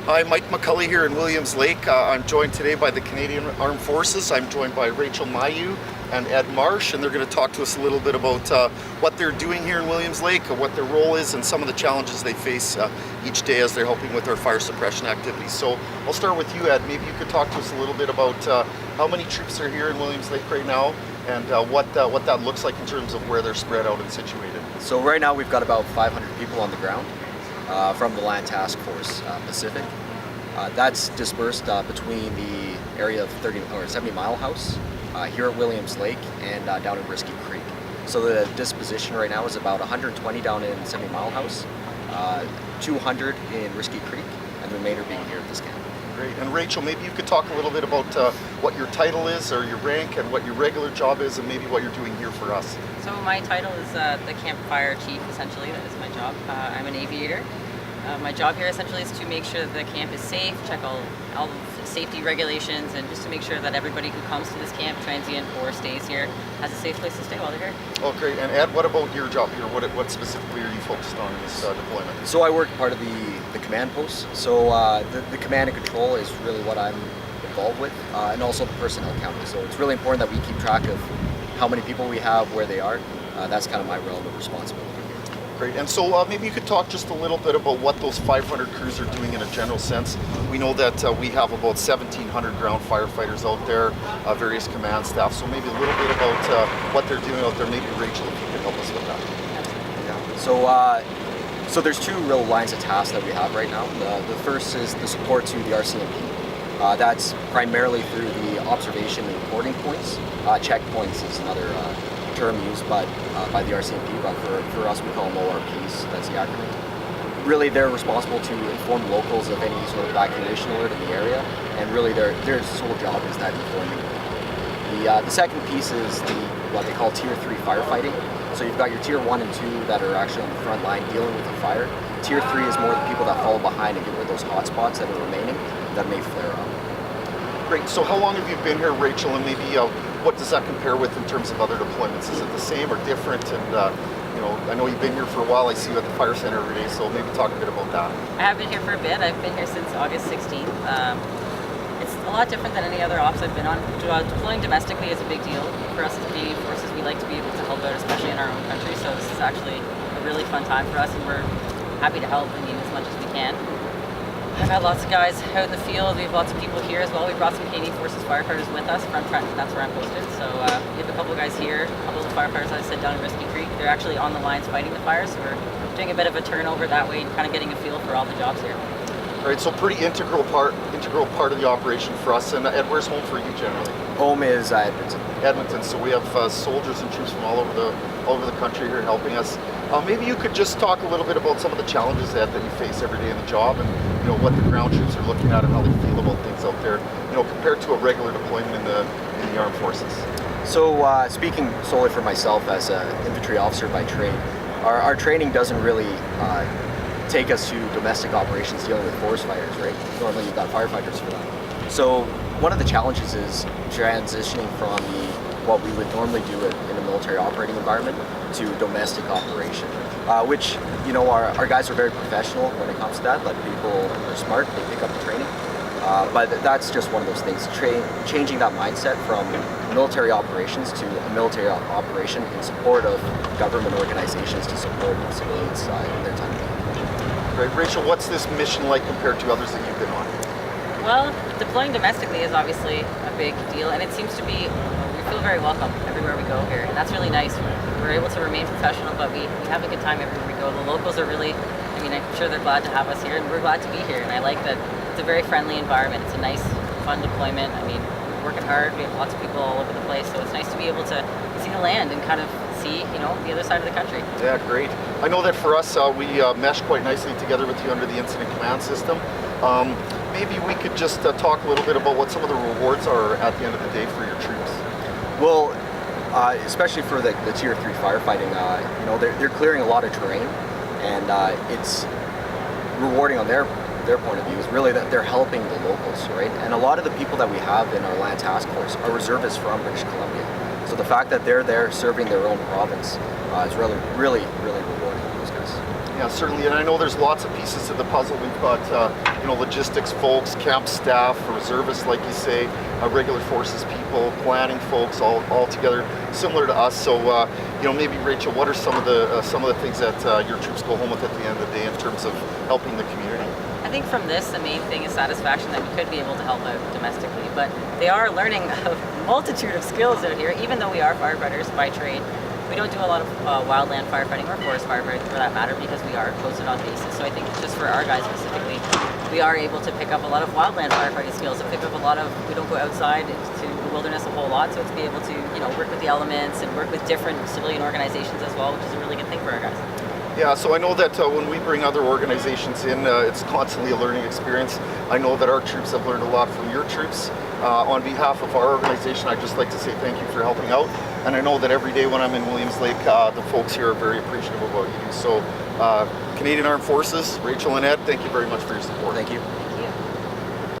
Hi, Mike McCulley here in Williams Lake. I'm joined today by the Canadian Armed Forces. I'm joined by Rachel Mailloux and Ed Marsh, and they're going to talk to us a little bit about what they're doing here in Williams Lake, what their role is, and some of the challenges they face each day as they're helping with our fire suppression activities. So I'll start with you, Ed. Maybe you could talk to us a little bit about how many troops are here in Williams Lake right now, and what that looks like in terms of where they're spread out and situated. So right now we've got about 500 people on the ground from the Land Task Force Pacific. That's dispersed between the area of 70 Mile House here at Williams Lake and down in Risky Creek. So the disposition right now is about 120 down in 70 Mile House, 200 in Risky Creek, and the remainder being here at this camp. Great. And Rachel, maybe you could talk a little bit about what your title is or your rank and what your regular job is and maybe what you're doing here for us. So my title is the Camp Fire Chief, essentially. That is my job. I'm an aviator. My job here essentially is to make sure that the camp is safe, check all the safety regulations, and just to make sure that everybody who comes to this camp, transient or stays here, has a safe place to stay while they're here. Oh, great. And Ed, what about your job here? What specifically are you focused on in this deployment? So I work part of the command post. So the command and control is really what I'm involved with, and also the personnel counting. So it's really important that we keep track of how many people we have, where they are. That's kind of my realm of responsibility. Great. And so maybe you could talk just a little bit about what those 500 crews are doing in a general sense. We know that we have about 1,700 ground firefighters out there, various command staff. So maybe a little bit about what they're doing out there. Maybe Rachel, if you could help us with that. Yeah. So there's two real lines of tasks that we have right now. The first is the support to the RCMP. That's primarily through the observation and reporting points. Checkpoints is another term used by the RCMP, but for us we call them ORPs, that's the acronym. Really they're responsible to inform locals of any sort of evacuation alert in the area, and really their sole job is that informing. The second piece is what they call Tier 3 firefighting. So you've got your Tier 1 and 2 that are actually on the front line dealing with the fire. Tier 3 is more the people that follow behind and get rid of those hot spots that are remaining that may flare up. Great. So how long have you been here, Rachel, and maybe what does that compare with in terms of other deployments? Is it the same or different? And I know you've been here for a while. I see you at the Fire Centre every day, so maybe talk a bit about that. I have been here for a bit. I've been here since August 16th. It's a lot different than any other ops I've been on. Deploying domestically is a big deal for us as Canadian Forces. We like to be able to help out, especially in our own country. So this is actually a really fun time for us, and we're happy to help. As much as we can. I've had lots of guys out in the field. We have lots of people here as well. We brought some Canadian Forces firefighters with us from Trenton. That's where I'm posted. So we have a couple of guys here, a couple of firefighters, as I said, down in Risky Creek. They're actually on the lines fighting the fires. So we're doing a bit of a turnover that way and kind of getting a feel for all the jobs here. All right, so pretty integral part of the operation for us. And Ed, where's home for you generally? Home is Edmonton. Edmonton. So we have soldiers and troops from all over the country here helping us. Maybe you could just talk a little bit about some of the challenges that you face every day in the job, and what the ground troops are looking at and how they feel about things out there, compared to a regular deployment in the armed forces. So speaking solely for myself as an infantry officer by trade, our training doesn't really take us to domestic operations dealing with forest fires, right? Normally you've got firefighters for that. So one of the challenges is transitioning from what we would normally do in a military operating environment to domestic operation, which our guys are very professional when it comes to that. Like, people are smart, they pick up the training, but that's just one of those things. Changing that mindset from military operations to a military operation in support of government organizations to support civilians in their time. Great. Rachel, what's this mission like compared to others that you've been on? Well, deploying domestically is obviously a big deal, and it seems to be, we feel very welcome everywhere we go here, and that's really nice. We're able to remain professional, but we have a good time everywhere we go. The locals are really, I'm sure they're glad to have us here, and we're glad to be here, and I like that it's a very friendly environment. It's a nice, fun deployment. We're working hard. We have lots of people all over the place, so it's nice to be able to see the land and kind of see, the other side of the country. Yeah, great. I know that for us, we mesh quite nicely together with you under the incident command system. Maybe we could just talk a little bit about what some of the rewards are at the end of the day for your troops. Well, especially for the Tier 3 firefighting, they're clearing a lot of terrain, and it's rewarding on their point of view is really that they're helping the locals, right? And a lot of the people that we have in our Land Task Force are reservists from British Columbia. So the fact that they're there serving their own province is really, really, really rewarding for those guys. Yeah, certainly, and I know there's lots of pieces to the puzzle. We've got, logistics folks, camp staff, reservists, like you say, regular forces people, planning folks, all together, similar to us. So, maybe Rachel, what are some of the things that your troops go home with at the end of the day in terms of helping the community? I think from this, the main thing is satisfaction that we could be able to help out domestically, but they are learning a multitude of skills out here, even though we are firefighters by trade. We don't do a lot of wildland firefighting or forest firefighting for that matter because we are posted on bases. So I think just for our guys specifically, we are able to pick up a lot of wildland firefighting skills and pick up we don't go outside into the wilderness a whole lot, so it's be able to, work with the elements and work with different civilian organizations as well, which is a really good thing for our guys. Yeah, so I know that when we bring other organizations in, it's constantly a learning experience. I know that our troops have learned a lot from your troops. On behalf of our organization, I'd just like to say thank you for helping out. And I know that every day when I'm in Williams Lake, the folks here are very appreciative of what you do. So, Canadian Armed Forces, Rachel and Ed, thank you very much for your support. Thank you.